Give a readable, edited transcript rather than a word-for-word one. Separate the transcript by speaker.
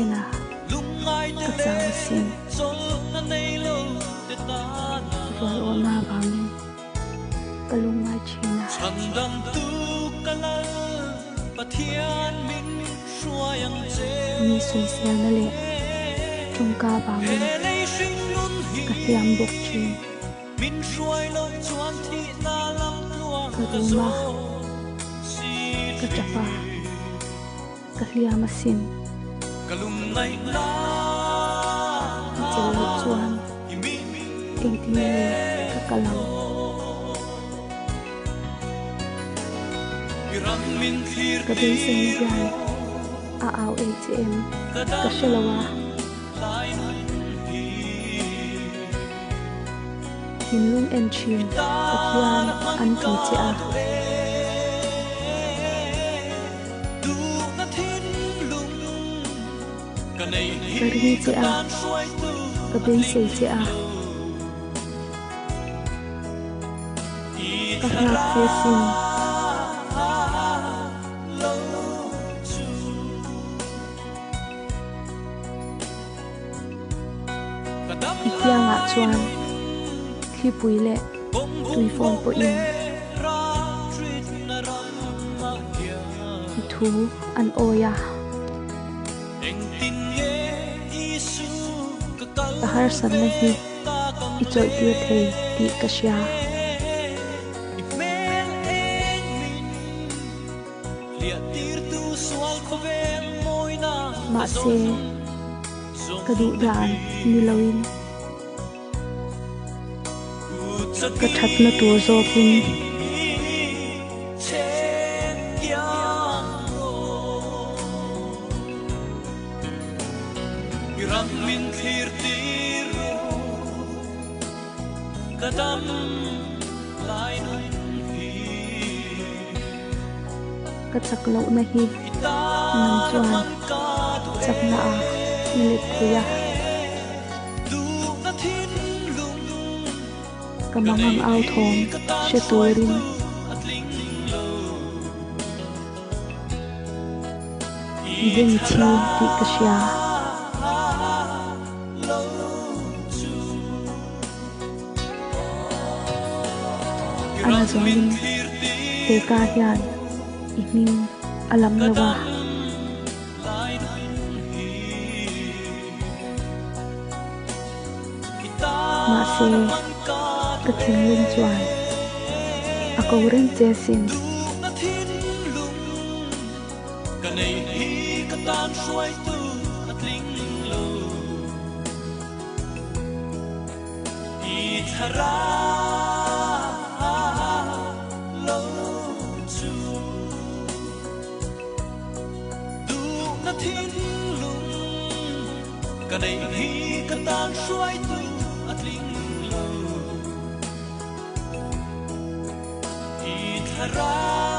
Speaker 1: na ka chang sin rồi ôm na bang kalung mai china mi sui sel na le trong ca bang ka hiam bok chin ka duma ka chapa ka hiam asin chelo chuan king ti ka kalam ka bin sen jan a au atm ka shelawa hinlung en chin akian an ti che a kari che a ka bin se che a ka hak se sin ikia nga chuan khi pui le tui phone po in thu an oya ta har san na hi i choi ti thei ti ka sha ma se ka du dan ni loin ka that na tur zo kin ka chak lo na hi nam chuan chak na a ile khoya ka mangang au thom she turin ding chi ti ka sha ana zoin te ka hian ihming alam lawa ma se ka thinglung chuan a ko ren che sin
Speaker 2: cái này hi cái tan suy tu at linh lo i thara